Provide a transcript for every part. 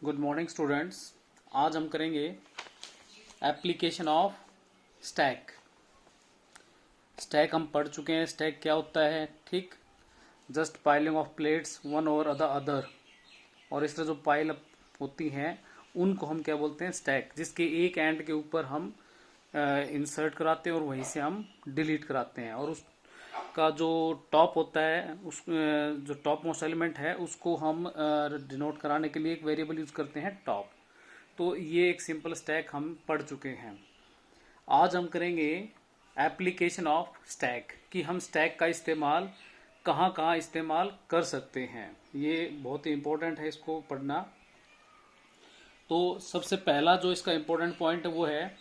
Good morning students. आज हम करेंगे एप्लीकेशन ऑफ स्टैक। स्टैक हम पढ़ चुके हैं, स्टैक क्या होता है, ठीक। Just piling of plates one over the other, और इस तरह जो पाइल अप होती हैं उनको हम क्या बोलते हैं, स्टैक, जिसके एक एंड के ऊपर हम इंसर्ट कराते हैं और वहीं से हम डिलीट कराते हैं, और उसका जो टॉप होता है, उस जो टॉप मोस्ट एलिमेंट है उसको हम डिनोट कराने के लिए एक वेरिएबल यूज करते हैं टॉप। तो ये एक सिंपल स्टैक हम पढ़ चुके हैं। आज हम करेंगे एप्लीकेशन ऑफ स्टैक, कि हम स्टैक का इस्तेमाल कहाँ कहाँ इस्तेमाल कर सकते हैं। ये बहुत ही इंपॉर्टेंट है इसको पढ़ना। तो सबसे पहला जो इसका इंपॉर्टेंट पॉइंट है वो है,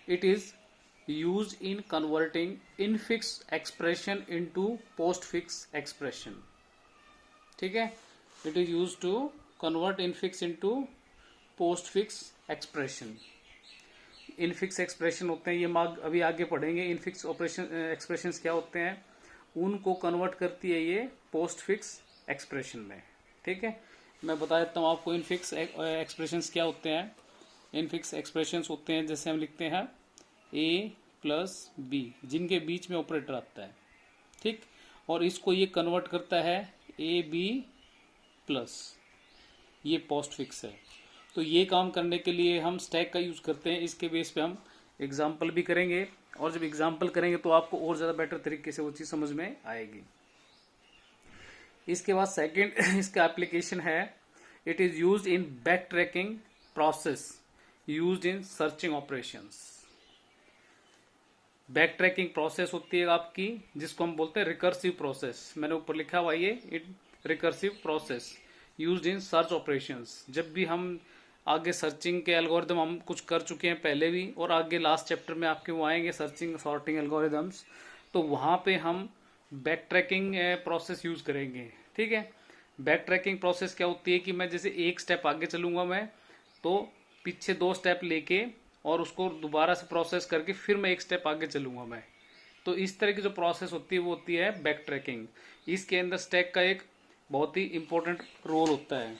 it is use in converting infix expression into postfix expression. ठीक है, it is use to convert infix into postfix expression. Infix expression होते हैं, ये अभी आगे पढ़ेंगे। इनफिक्स ऑपरेशन एक्सप्रेशंस क्या होते हैं, उनको कन्वर्ट करती है ये पोस्टफिक्स एक्सप्रेशन में। ठीक है, मैं बता देता हूँ आपको इनफिक्स एक्सप्रेशंस क्या होते हैं। इनफिक्स एक्सप्रेशंस होते हैं जैसे हम लिखते हैं a प्लस बी, जिनके बीच में ऑपरेटर आता है, ठीक, और इसको ये कन्वर्ट करता है ए बी प्लस, ये पोस्टफिक्स है। तो ये काम करने के लिए हम स्टैक का यूज करते हैं। इसके बेस पे हम एग्जाम्पल भी करेंगे, और जब एग्जाम्पल करेंगे तो आपको और ज्यादा बेटर तरीके से वो चीज समझ में आएगी। इसके बाद सेकंड इसका एप्लीकेशन है, it is used in back tracking process used in searching operations. Back tracking process होती है आपकी, जिसको हम बोलते हैं रिकर्सिव प्रोसेस। मैंने ऊपर लिखा हुआ ये recursive process used in search operations. जब भी हम आगे सर्चिंग के एल्गोरिदम हम कुछ कर चुके हैं पहले भी, और आगे लास्ट चैप्टर में आपके वो आएंगे सर्चिंग सॉर्टिंग एल्गोरिदम्स, तो वहां पे हम बैक ट्रैकिंग प्रोसेस यूज करेंगे। ठीक है, बैक ट्रैकिंग प्रोसेस क्या होती है कि मैं जैसे एक स्टेप आगे चलूंगा मैं, तो पीछे 2 स्टेप लेके और उसको दोबारा से प्रोसेस करके फिर मैं एक स्टेप आगे चलूंगा मैं। तो इस तरह की जो प्रोसेस होती है वो होती है बैक ट्रैकिंग। इसके अंदर स्टैक का एक बहुत ही इंपॉर्टेंट रोल होता है।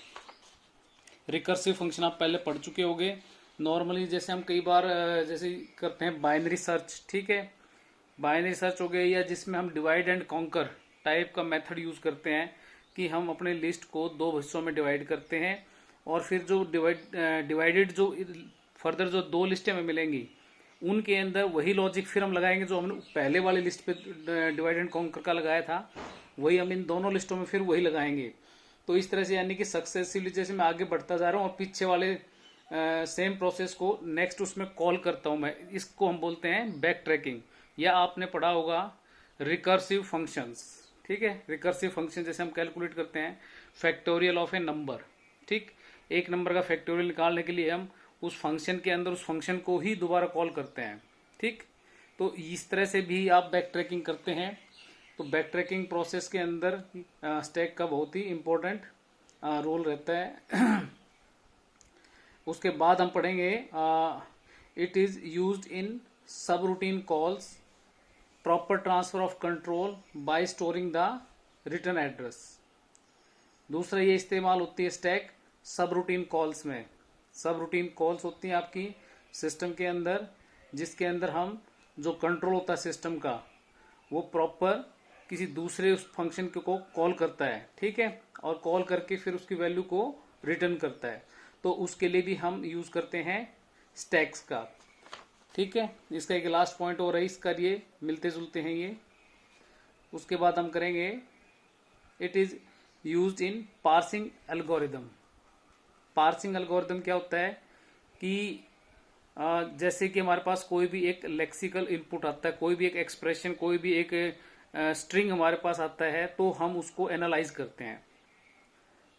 रिकर्सिव फंक्शन आप पहले पढ़ चुके होंगे। नॉर्मली जैसे हम कई बार जैसे करते हैं बाइनरी सर्च, ठीक है, बाइनरी सर्च हो गया, या जिसमें हम डिवाइड एंड कॉन्कर टाइप का मेथड यूज करते हैं, कि हम अपने लिस्ट को 2 हिस्सों में डिवाइड करते हैं, और फिर जो डिवाइडेड जो फर्दर जो 2 लिस्टें हमें मिलेंगी उनके अंदर वही लॉजिक फिर हम लगाएंगे जो हमने पहले वाली लिस्ट पे डिवाइड एंड कॉन्कर का लगाया था, वही हम इन दोनों लिस्टों में फिर वही लगाएंगे। तो इस तरह से यानी कि सक्सेसिवली जैसे मैं आगे बढ़ता जा रहा हूँ और पीछे वाले सेम प्रोसेस को नेक्स्ट उसमें कॉल करता हूं मैं, इसको हम बोलते हैं बैक ट्रैकिंग। या आपने पढ़ा होगा रिकर्सिव फंक्शंस। ठीक है, रिकर्सिव फंक्शन जैसे हम कैलकुलेट करते हैं फैक्टोरियल ऑफ ए नंबर, ठीक, एक नंबर का फैक्टोरियल निकालने के लिए हम उस फंक्शन के अंदर उस फंक्शन को ही दोबारा कॉल करते हैं। ठीक, तो इस तरह से भी आप बैक ट्रैकिंग करते हैं। तो बैक ट्रैकिंग प्रोसेस के अंदर स्टैक का बहुत ही इंपॉर्टेंट रोल रहता है। उसके बाद हम पढ़ेंगे इट इज यूज्ड इन सब routine calls proper transfer of control by storing the return address. दूसरा ये इस्तेमाल होती है स्टैक सब रूटीन कॉल्स में। सब रूटीन कॉल्स होती हैं आपकी सिस्टम के अंदर, जिसके अंदर हम जो कंट्रोल होता है सिस्टम का वो प्रॉपर किसी दूसरे उस फंक्शन को कॉल करता है, ठीक है, और कॉल करके फिर उसकी वैल्यू को रिटर्न करता है। तो उसके लिए भी हम यूज करते हैं स्टैक्स का। ठीक है, इसका एक लास्ट पॉइंट और है इसका, ये मिलते जुलते हैं ये। उसके बाद हम करेंगे it is used in parsing algorithm. Parsing algorithm क्या होता है कि जैसे कि हमारे पास कोई भी एक लेक्सिकल इनपुट आता है, कोई भी एक एक्सप्रेशन, कोई भी एक स्ट्रिंग हमारे पास आता है, तो हम उसको एनालाइज करते हैं।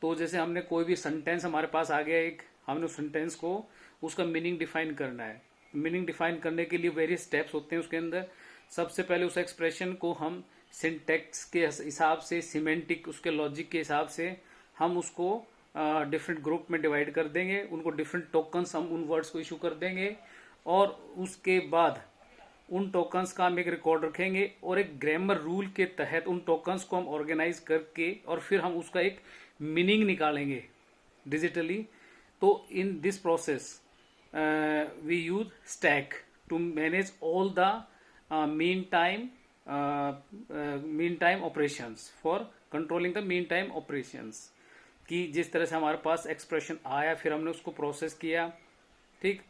तो जैसे हमने कोई भी सेंटेंस हमारे पास आ गया एक, हमने उस सेंटेंस को उसका मीनिंग डिफाइन करना है। मीनिंग डिफाइन करने के लिए वेरियस स्टेप्स होते हैं उसके अंदर। सबसे पहले उस एक्सप्रेशन को हम सिंटेक्स के हिसाब से, सिमेंटिक उसके लॉजिक के हिसाब से हम उसको डिफरेंट ग्रुप में डिवाइड कर देंगे, उनको डिफरेंट टोकन्स हम उन वर्ड्स को इशू कर देंगे, और उसके बाद उन टोकन्स का हम एक रिकॉर्ड रखेंगे, और एक ग्रामर रूल के तहत उन टोकन्स को हम ऑर्गेनाइज करके और फिर हम उसका एक मीनिंग निकालेंगे डिजिटली। तो in this process we use stack to manage all the mean time operations for controlling the mean time operations. कि जिस तरह से हमारे पास एक्सप्रेशन आया, फिर हमने उसको प्रोसेस किया, ठीक,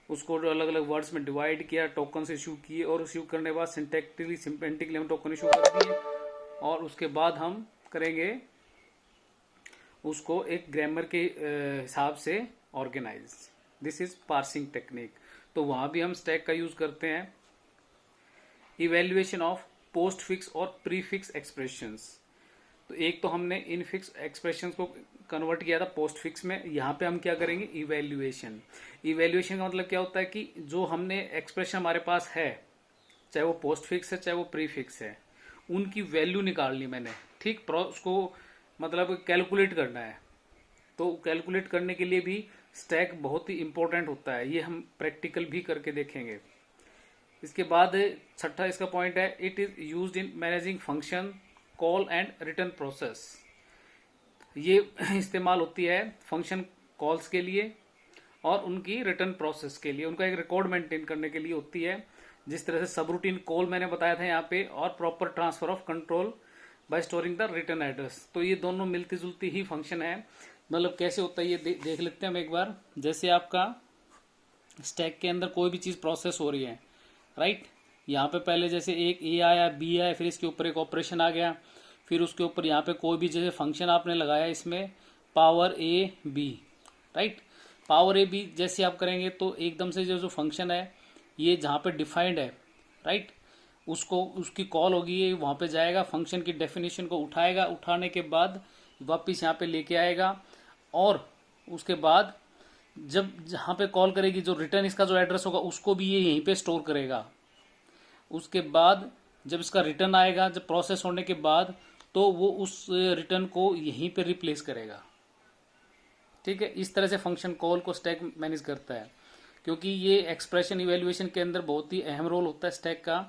उसको अलग अलग वर्ड्स में डिवाइड किया, टोकन्स इशू किए, और इशू करने के बाद सिंटैक्टिकली सिमेंटिकली हम टोकन इशू कर दिए, और उसके बाद हम करेंगे उसको एक ग्रामर के हिसाब से organise. This is parsing technique. तो वहां भी हम स्टैक का यूज करते हैं। इवेल्युएशन ऑफ पोस्ट फिक्स और प्री फिक्स एक्सप्रेशंस। तो एक तो हमने इन फिक्स एक्सप्रेशंस को कन्वर्ट किया था पोस्ट फिक्स में, यहाँ पे हम क्या करेंगे, इवेल्युएशन। इवेल्युएशन का मतलब क्या होता है कि जो हमने एक्सप्रेशन हमारे पास है, चाहे वो पोस्ट फिक्स है चाहे वो प्री फिक्स है, उनकी वैल्यू निकालनी मैंने, ठीक, उसको मतलब कैलकुलेट करना है। तो कैलकुलेट करने के लिए भी स्टैक बहुत ही इंपॉर्टेंट होता है, ये हम प्रैक्टिकल भी करके देखेंगे। इसके बाद छठा इसका पॉइंट है, it is used in managing function call and return process. ये इस्तेमाल होती है फंक्शन कॉल्स के लिए और उनकी रिटर्न प्रोसेस के लिए, उनका एक रिकॉर्ड मेंटेन करने के लिए होती है। जिस तरह से सब रूटीन कॉल मैंने बताया था यहाँ पे, और proper transfer of control by storing the return address. तो ये दोनों मिलती जुलती ही फंक्शन है। मतलब कैसे होता है ये देख लेते हैं हम एक बार। जैसे आपका स्टैक के अंदर कोई भी चीज प्रोसेस हो रही है, राइट, यहाँ पे पहले जैसे एक ए आया, बी आया, फिर इसके ऊपर एक ऑपरेशन आ गया, फिर उसके ऊपर यहाँ पे कोई भी जैसे फंक्शन आपने लगाया इसमें power A B, right. Power A B जैसे आप करेंगे तो एकदम से जो फंक्शन है ये जहाँ पे डिफाइंड है, राइट, उसको उसकी कॉल होगी, ये वहाँ पे जाएगा, फंक्शन की डेफिनेशन को उठाएगा, उठाने के बाद वापिस यहाँ पे लेके आएगा, और उसके बाद जब जहाँ पे कॉल करेगी जो रिटर्न इसका जो एड्रेस होगा उसको भी ये यहीं पे स्टोर करेगा। उसके बाद जब इसका रिटर्न आएगा, जब प्रोसेस होने के बाद, तो वो उस रिटर्न को यहीं पे रिप्लेस करेगा, ठीक है। इस तरह से फंक्शन कॉल को स्टैक मैनेज करता है, क्योंकि ये एक्सप्रेशन इवेल्युएशन के अंदर बहुत ही अहम रोल होता है स्टैक का।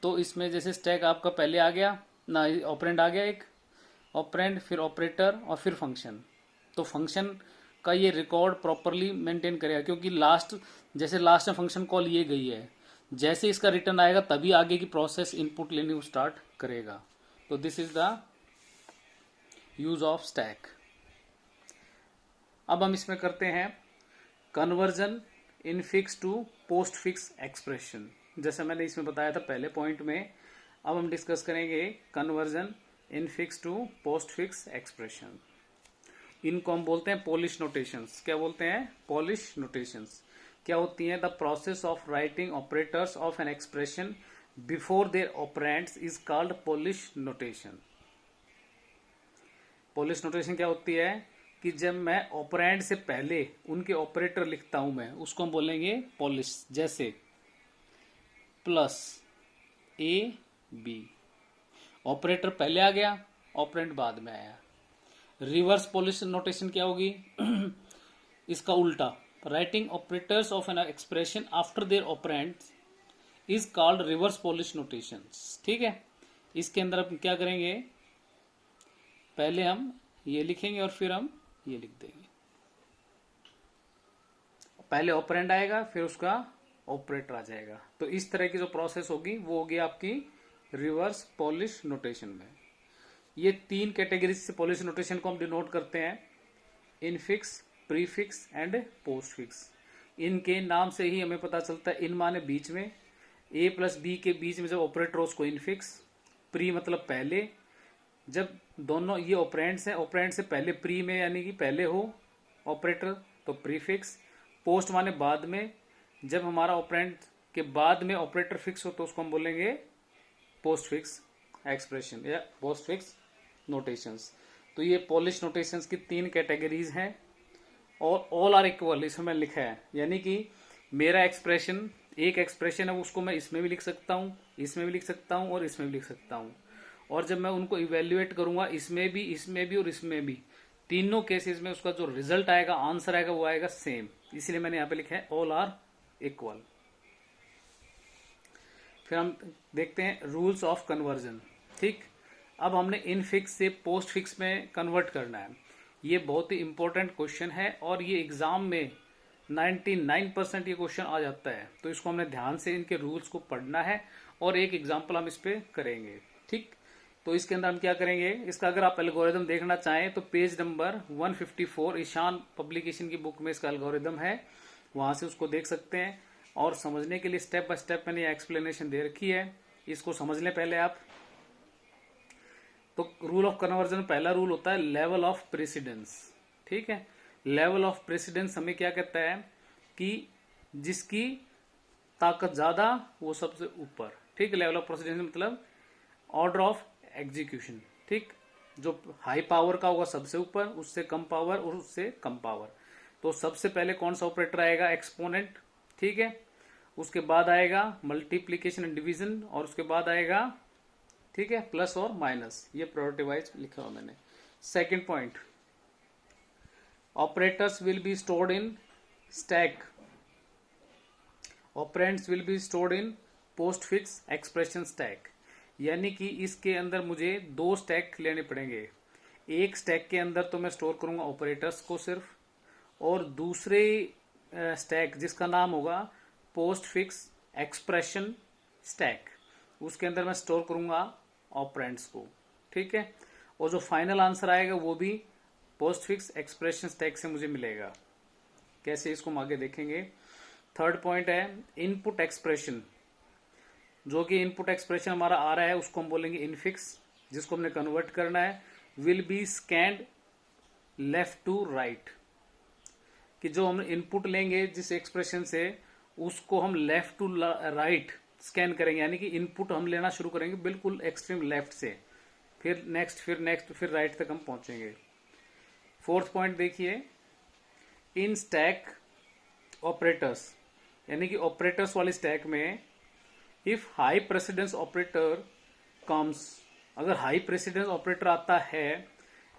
तो इसमें जैसे स्टैक आपका पहले आ गया ना, ऑपरेंड आ गया, एक ऑपरेंड, फिर ऑपरेटर और फिर फंक्शन। तो फंक्शन का ये रिकॉर्ड प्रॉपरली मेंटेन करेगा, क्योंकि जैसे लास्ट में फंक्शन कॉल ये गई है, जैसे इसका रिटर्न आएगा तभी आगे की प्रोसेस इनपुट लेनी वो स्टार्ट करेगा। तो this is the use of stack. अब हम इसमें करते हैं conversion infix to postfix expression. जैसे मैंने इसमें बताया था पहले पॉइंट में, अब हम डिस्कस करेंगे conversion infix to postfix expression. इनको हम बोलते हैं पॉलिश नोटेशंस। क्या बोलते हैं? Polish notations. क्या होती हैं? The process of writing operators of an expression before their operands is called Polish notation. Polish notation क्या होती है कि जब मैं ऑपरेंड से पहले उनके ऑपरेटर लिखता हूं मैं, उसको हम बोलेंगे पॉलिश। जैसे प्लस ए बी, ऑपरेटर पहले आ गया, ऑपरेंड बाद में आया। रिवर्स पॉलिश नोटेशन क्या होगी? इसका उल्टा, writing operators of an expression after their operands is called reverse polish notations. ठीक है, इसके अंदर हम क्या करेंगे, पहले हम ये लिखेंगे और फिर हम ये लिख देंगे। पहले ऑपरेंड आएगा फिर उसका ऑपरेटर आ जाएगा। तो इस तरह की जो प्रोसेस होगी वो होगी आपकी रिवर्स पॉलिश नोटेशन में। ये तीन कैटेगरी से पॉलिश नोटेशन को हम डिनोट करते हैं, इनफिक्स, प्रीफिक्स एंड पोस्टफिक्स। इनके नाम से ही हमें पता चलता है, इन माने बीच में, ए प्लस बी के बीच में जब ऑपरेटर हो उसको इनफिक्स, प्री मतलब पहले, जब दोनों ये ऑपरेंड्स हैं, ऑपरेंड से पहले प्री में यानी कि पहले हो ऑपरेटर तो प्रीफिक्स, पोस्ट माने बाद में, जब हमारा ऑपरेंड के बाद में ऑपरेटर फिक्स हो तो उसको हम बोलेंगे पोस्टफिक्स एक्सप्रेशन या पोस्टफिक्स नोटेशंस। तो ये पॉलिश नोटेशंस की तीन कैटेगरीज हैं और ऑल आर इक्वल इसमें लिखा है, यानी कि मेरा एक्सप्रेशन, एक एक्सप्रेशन है उसको मैं इसमें भी लिख सकता हूँ, इसमें भी लिख सकता हूँ और इसमें भी लिख सकता हूँ। और जब मैं उनको इवेल्युएट करूंगा इसमें भी, इसमें भी और इसमें भी, तीनों केसेस में उसका जो रिजल्ट आएगा, आंसर आएगा, वो आएगा सेम। इसलिए मैंने यहाँ पे लिखा है ऑल आर इक्वल। फिर हम देखते हैं रूल्स ऑफ कन्वर्जन। ठीक, अब हमने इन फिक्स से पोस्ट फिक्स में कन्वर्ट करना है। ये बहुत ही इंपॉर्टेंट क्वेश्चन है और ये एग्जाम में 99% ये क्वेश्चन आ जाता है, तो इसको हमने ध्यान से इनके रूल्स को पढ़ना है और एक एग्जाम्पल हम इस पे करेंगे। ठीक, तो इसके अंदर हम क्या करेंगे, इसका अगर आप एल्गोरिदम देखना चाहें तो पेज नंबर 154 ईशान पब्लिकेशन की बुक में इसका एल्गोरिदम है, वहां से उसको देख सकते हैं। और समझने के लिए स्टेप बाय स्टेप मैंने एक्सप्लेनेशन दे रखी है, इसको समझ लें पहले आप। तो रूल ऑफ कन्वर्जन पहला रूल होता है लेवल ऑफ प्रेसिडेंस। ठीक है, लेवल ऑफ प्रेसिडेंस हमें क्या कहता है कि जिसकी ताकत ज्यादा वो सबसे ऊपर। ठीक, लेवल ऑफ प्रेसिडेंस मतलब ऑर्डर ऑफ एग्जीक्यूशन। ठीक, जो हाई पावर का होगा सबसे ऊपर, उससे कम पावर और उससे कम पावर। तो सबसे पहले कौन सा ऑपरेटर आएगा, एक्सपोनेंट। ठीक है, उसके बाद आएगा मल्टीप्लीकेशन एंड डिवीजन, और उसके बाद आएगा, ठीक है, प्लस और माइनस। ये प्रायोरिटी वाइज लिखा हुआ मैंने। Second point, operators will be stored in stack, operands will be stored in postfix expression stack. यानी कि इसके अंदर मुझे 2 स्टैक लेने पड़ेंगे। एक स्टैक के अंदर तो मैं स्टोर करूंगा ऑपरेटर्स को सिर्फ, और दूसरे स्टैक जिसका नाम होगा पोस्ट फिक्स एक्सप्रेशन स्टैक, उसके अंदर मैं स्टोर करूंगा ऑपरेंड्स को। ठीक है, और जो फाइनल आंसर आएगा वो भी पोस्ट फिक्स एक्सप्रेशन स्टैक से मुझे मिलेगा। कैसे, इसको हम आगे देखेंगे। थर्ड पॉइंट है इनपुट एक्सप्रेशन। जो कि इनपुट एक्सप्रेशन हमारा आ रहा है उसको हम बोलेंगे इनफिक्स, जिसको हमने कन्वर्ट करना है। Will be scanned left to right, कि जो हम इनपुट लेंगे जिस एक्सप्रेशन से, उसको हम लेफ्ट टू राइट स्कैन करेंगे। यानी कि इनपुट हम लेना शुरू करेंगे बिल्कुल एक्सट्रीम लेफ्ट से, फिर नेक्स्ट, फिर नेक्स्ट, फिर राइट तक हम पहुंचेंगे। फोर्थ पॉइंट देखिए, इन स्टैक ऑपरेटर्स, यानी कि ऑपरेटर्स वाली स्टैक में if high precedence operator comes, अगर हाई प्रेसिडेंस ऑपरेटर आता है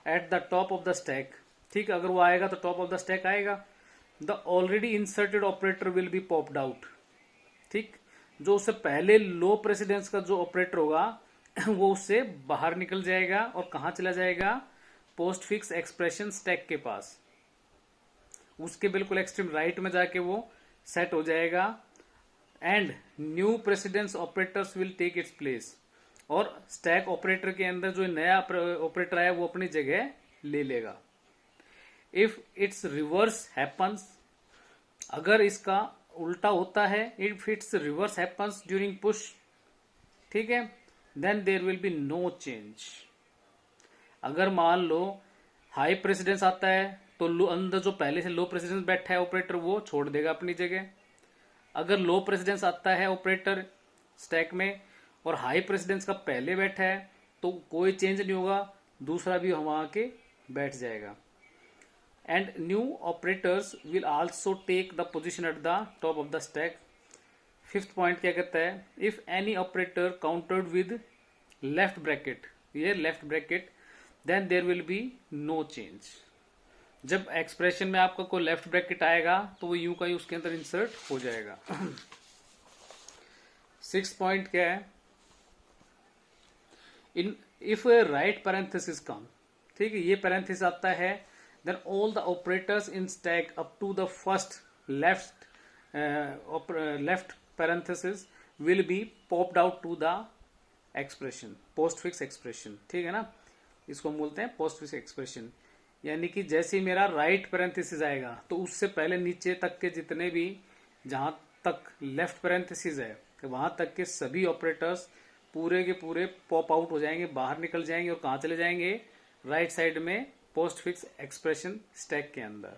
eight the top of the stack, ठीक, अगर वो आएगा तो टॉप ऑफ द स्टैक आएगा, the already inserted operator will be popped out. ठीक, जो उससे पहले लो प्रेसिडेंस का जो ऑपरेटर होगा वो उससे बाहर निकल जाएगा और कहां चला जाएगा, पोस्ट फिक्स एक्सप्रेशन स्टैक के पास, उसके बिल्कुल एक्सट्रीम राइट में जाके वो सेट हो जाएगा। And new precedence operators will take its place, और स्टैक ऑपरेटर के अंदर जो नया ऑपरेटर आया वो अपनी जगह ले लेगा। इफ इट्स रिवर्स हैपन्स, अगर इसका उल्टा होता है, if its reverse happens during push, ठीक है, then there will be no change. अगर मान लो हाई प्रेसिडेंस आता है तो अंदर जो पहले से लो प्रेसिडेंस बैठा है ऑपरेटर वो छोड़ देगा अपनी जगह। अगर लो प्रेसिडेंस आता है ऑपरेटर स्टैक में और हाई प्रेसिडेंस का पहले बैठा है तो कोई चेंज नहीं होगा, दूसरा भी वहां आके बैठ जाएगा। And new operators will also take the position at the top of the stack. Fifth point क्या कहता है, if any operator countered with left bracket, ये left bracket, then there will be no change. जब expression में आपका कोई left bracket आएगा तो वो यूं का ही उसके अंदर इंसर्ट हो जाएगा। सिक्स पॉइंट क्या है, in if right parenthesis come, ठीक है, ये पैरेंथेसिस आता है, then all the operators in stack up to the first left parenthesis will be popped out to the expression, postfix expression. ठीक है ना, इसको हम बोलते हैं पोस्ट फिक्स एक्सप्रेशन। यानी कि जैसे ही मेरा राइट पैरेंथेसिस आएगा तो उससे पहले नीचे तक के जितने भी, जहां तक लेफ्ट पैरेंथेसिस है वहां तक के सभी ऑपरेटर्स पूरे के पूरे पॉप आउट हो जाएंगे, बाहर निकल जाएंगे और कहां चले जाएंगे, राइट साइड में पोस्ट फिक्स एक्सप्रेशन स्टैक के अंदर।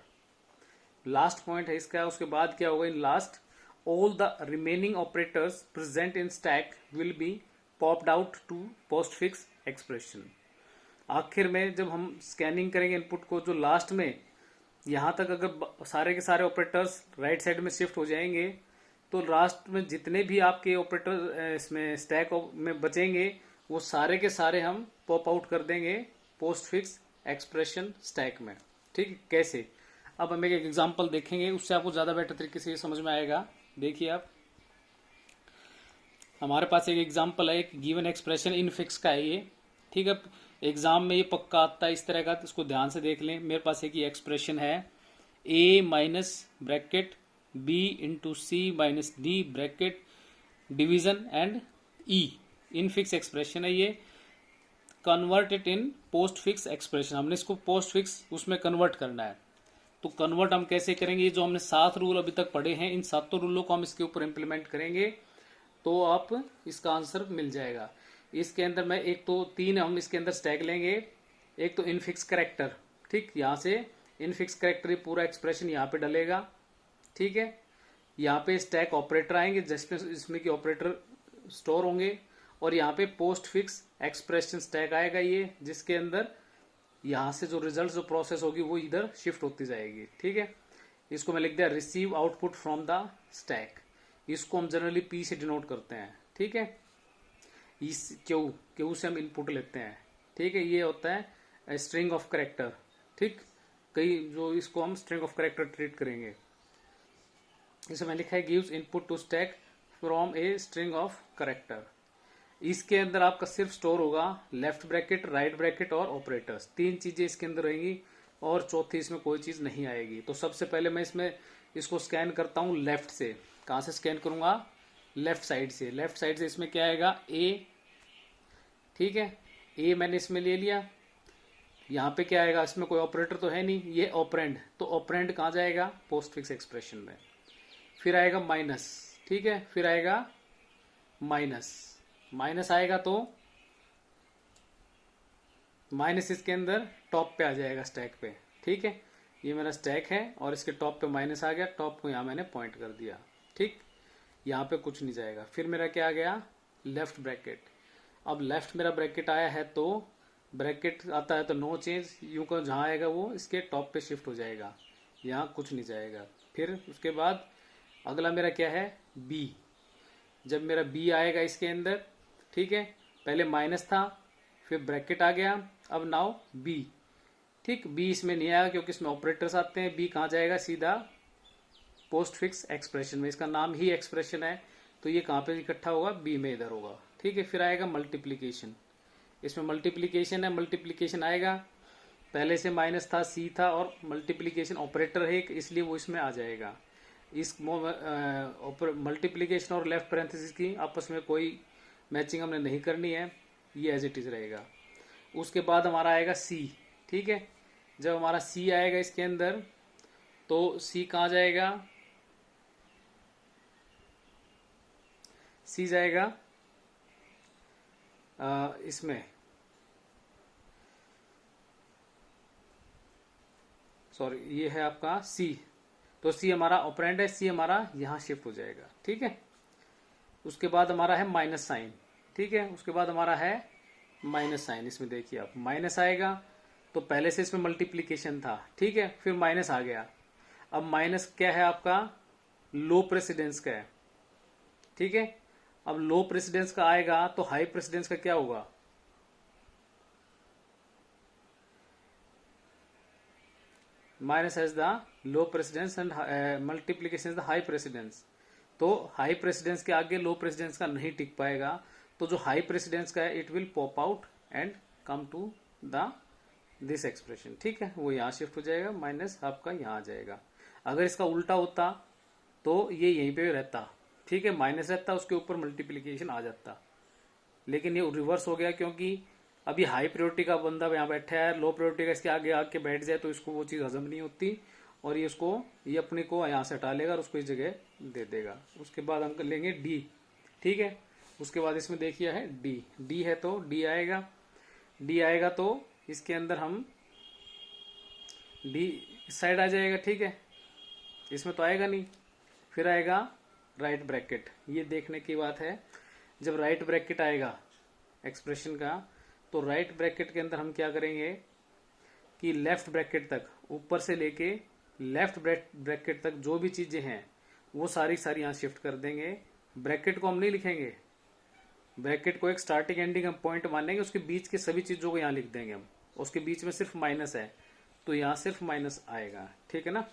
लास्ट पॉइंट है इसका, उसके बाद क्या होगा, in last all the remaining operators present in stack will be popped out to postfix expression. आखिर में जब हम स्कैनिंग करेंगे इनपुट को, जो लास्ट में यहां तक अगर सारे के सारे ऑपरेटर्स राइट साइड में शिफ्ट हो जाएंगे तो लास्ट में जितने भी आपके ऑपरेटर इसमें स्टैक में बचेंगे वो सारे के सारे हम पॉप आउट कर देंगे पोस्ट फिक्स एक्सप्रेशन स्टैक में। ठीक, कैसे, अब हम एक एग्जांपल देखेंगे, उससे आपको ज्यादा बेटर तरीके से ये समझ में आएगा। देखिए आप, हमारे पास एक एग्जांपल है, एक गिवन एक्सप्रेशन इन फिक्स का है ये। ठीक है, एग्जाम में ये पक्का आता है इस तरह का, तो इसको ध्यान से देख लें। मेरे पास एक ये एक्सप्रेशन है, a minus bracket b into C minus D bracket division and e infix expression है ये। Convert it in postfix expression, हमने इसको पोस्ट फिक्स उसमें कन्वर्ट करना है। तो कन्वर्ट हम कैसे करेंगे, ये जो हमने 7 रूल अभी तक पढ़े हैं, इन 7 रूलों को हम इसके ऊपर इम्प्लीमेंट करेंगे तो आप इसका आंसर मिल जाएगा। इसके अंदर मैं एक तो 3 हम इसके अंदर स्टैक लेंगे। एक तो इनफिक्स करेक्टर, ठीक, यहाँ से इनफिक्स करेक्टर पूरा एक्सप्रेशन यहाँ पे डलेगा, ठीक है। यहाँ पे स्टैक ऑपरेटर आएंगे जिसमें कि ऑपरेटर स्टोर होंगे, और यहाँ पे पोस्ट फिक्स एक्सप्रेशन स्टैक आएगा ये, जिसके अंदर यहाँ से जो रिजल्ट जो प्रोसेस होगी वो इधर शिफ्ट होती जाएगी, ठीक है। इसको मैं लिख दिया receive output from the stack, इसको हम जनरली पी से डिनोट करते हैं, ठीक है। इस क्यू से हम इनपुट लेते हैं, ठीक है। ये होता है स्ट्रिंग ऑफ करेक्टर, ठीक। कई जो इसको हम स्ट्रिंग ऑफ करेक्टर ट्रीट करेंगे। इसे मैं लिखा है gives input to stack from a string of character. इसके अंदर आपका सिर्फ स्टोर होगा लेफ्ट ब्रैकेट, राइट ब्रैकेट और ऑपरेटर्स, 3 चीजें इसके अंदर रहेंगी और चौथी इसमें कोई चीज नहीं आएगी। तो सबसे पहले मैं इसमें इसको स्कैन करता हूं लेफ्ट से। कहां से स्कैन करूंगा, लेफ्ट साइड से। लेफ्ट साइड से इसमें क्या आएगा, ए, ठीक है। ए मैंने इसमें ले लिया। यहाँ पे क्या आएगा, इसमें कोई ऑपरेटर तो है नहीं, ये ऑपरेंड, तो ऑपरेंड कहाँ जाएगा, पोस्ट फिक्स एक्सप्रेशन में। फिर आएगा माइनस, ठीक है। फिर आएगा माइनस, माइनस आएगा तो माइनस इसके अंदर टॉप पे आ जाएगा स्टैक पे, ठीक है। ये मेरा स्टैक है और इसके टॉप पे माइनस आ गया, टॉप को यहाँ मैंने पॉइंट कर दिया, ठीक। यहाँ पे कुछ नहीं जाएगा। फिर मेरा क्या आ गया, लेफ्ट ब्रैकेट। अब लेफ्ट मेरा ब्रैकेट आया है तो ब्रैकेट आता है तो नो चेंज, यूं को जहाँ आएगा वो इसके टॉप पे शिफ्ट हो जाएगा, यहाँ कुछ नहीं जाएगा। फिर उसके बाद अगला मेरा क्या है, बी। जब मेरा बी आएगा इसके अंदर, ठीक है, पहले माइनस था फिर ब्रैकेट आ गया, अब नाउ बी, ठीक। बी इसमें नहीं आएगा क्योंकि इसमें ऑपरेटर्स आते हैं। बी कहाँ जाएगा, सीधा पोस्ट फिक्स एक्सप्रेशन में, इसका नाम ही एक्सप्रेशन है तो ये कहाँ पे इकट्ठा होगा, बी में इधर होगा, ठीक है। फिर आएगा मल्टीप्लीकेशन, इसमें मल्टीप्लीकेशन है, मल्टीप्लीकेशन आएगा, पहले से माइनस था, सी था और मल्टीप्लीकेशन ऑपरेटर है इसलिए वो इसमें आ जाएगा। इस मल्टीप्लीकेशन और लेफ्ट पैरेंथेसिस की आपस में कोई मैचिंग हमने नहीं करनी है, ये एज इट इज रहेगा। उसके बाद हमारा आएगा सी, ठीक है। जब हमारा सी आएगा इसके अंदर तो सी कहाँ जाएगा, सी जाएगा इसमें, सॉरी ये है आपका सी, तो सी हमारा ऑपरेंड है, सी हमारा यहां शिफ्ट हो जाएगा, ठीक है। उसके बाद हमारा है माइनस साइन, ठीक है। उसके बाद हमारा है माइनस साइन, इसमें देखिए आप माइनस आएगा तो पहले से इसमें मल्टीप्लीकेशन था, ठीक है, फिर माइनस आ गया। अब माइनस क्या है आपका, लो प्रेसिडेंस का है, ठीक है। अब लो प्रेसिडेंस का आएगा तो हाई प्रेसिडेंस का क्या होगा, minus has the low precedence and multiplication is the high precedence. तो हाई प्रेसिडेंस के आगे लो प्रेसिडेंस का नहीं टिक पाएगा, तो जो हाई प्रेसिडेंस का है it will pop out and come to the this expression, ठीक है। वो यहाँ शिफ्ट हो जाएगा, माइनस आपका यहाँ आ जाएगा। अगर इसका उल्टा होता तो ये यहीं पे रहता, ठीक है, माइनस रहता, उसके ऊपर मल्टीप्लीकेशन आ जाता, लेकिन ये रिवर्स हो गया क्योंकि अभी हाई प्रायोरिटी का बंदा यहाँ बैठा है, लो प्रायोरिटी का इसके आगे आके बैठ जाए तो इसको वो चीज हजम नहीं होती और ये उसको ये अपने को यहाँ से हटा लेगा और उसको इस जगह दे देगा। उसके बाद हम कर लेंगे डी, ठीक है। उसके बाद इसमें देखिए है डी, डी है तो डी आएगा, डी आएगा तो इसके अंदर हम डी इस साइड आ जाएगा, ठीक है, इसमें तो आएगा नहीं। फिर आएगा राइट ब्रैकेट, ये देखने की बात है, जब राइट ब्रैकेट आएगा एक्सप्रेशन का तो राइट ब्रैकेट के अंदर हम क्या करेंगे कि लेफ्ट ब्रैकेट तक, ऊपर से लेके लेफ्ट ब्रैकेट तक जो भी चीजें हैं वो सारी सारी यहाँ शिफ्ट कर देंगे। ब्रैकेट को हम नहीं लिखेंगे, ब्रैकेट को एक स्टार्टिंग एंडिंग हम पॉइंट मानेंगे, उसके बीच के सभी चीजों को यहाँ लिख देंगे हम। उसके बीच में सिर्फ माइनस है तो यहाँ सिर्फ माइनस आएगा, ठीक है ना।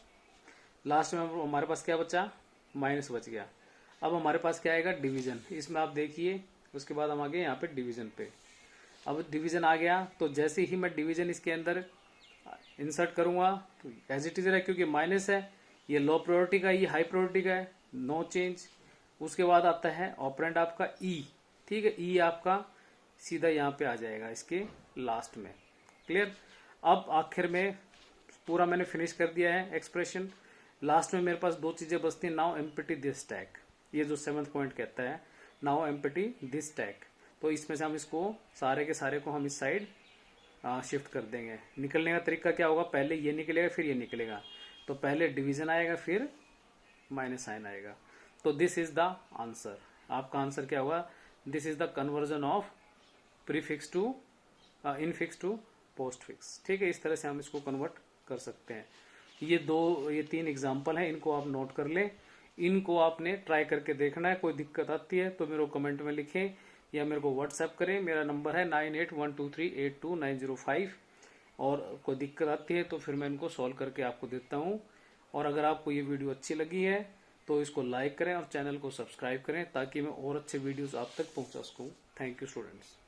लास्ट में हमारे पास क्या बचा, माइनस बच गया। अब हमारे पास क्या आएगा, डिवीजन। इसमें आप देखिए उसके बाद हम आगे यहाँ पे डिवीजन पे। अब डिवीजन आ गया, तो जैसे ही मैं डिवीजन इसके अंदर इंसर्ट करूंगा तो एज इट इज है, क्योंकि माइनस है, ये लो प्रायोरिटी का, ये हाई प्रायोरिटी का है, नो चेंज। उसके बाद आता है ऑपरेंड आपका ई, ठीक है, ई आपका सीधा यहाँ पे आ जाएगा इसके लास्ट में। क्लियर। अब आखिर में पूरा मैंने फिनिश कर दिया है एक्सप्रेशन। लास्ट में मेरे पास दो चीजें बचती हैं, नाउ एम्प्टी दिस स्टैक, ये जो 7th पॉइंट कहता है नाउ एम्प्टी दिस स्टैक। तो इसमें से हम इसको सारे के सारे को हम इस साइड शिफ्ट कर देंगे। निकलने का तरीका क्या होगा, पहले ये निकलेगा फिर ये निकलेगा, तो पहले डिवीजन आएगा फिर माइनस साइन आएगा। तो दिस इज द आंसर। आपका आंसर क्या होगा, this is the conversion of prefix to infix to postfix. ठीक है, इस तरह से हम इसको कन्वर्ट कर सकते हैं। ये 3 एग्जाम्पल हैं, इनको आप नोट कर लें, इनको आपने ट्राई करके देखना है। कोई दिक्कत आती है तो मेरे को कमेंट में लिखें या मेरे को व्हाट्सएप करें। मेरा नंबर है 9812382905। और कोई दिक्कत आती है तो फिर मैं इनको सॉल्व करके आपको देता हूँ। और अगर आपको ये वीडियो अच्छी लगी है तो इसको लाइक करें और चैनल को सब्सक्राइब करें, ताकि मैं और अच्छे वीडियोस आप तक पहुंचा सकूं। Thank you students.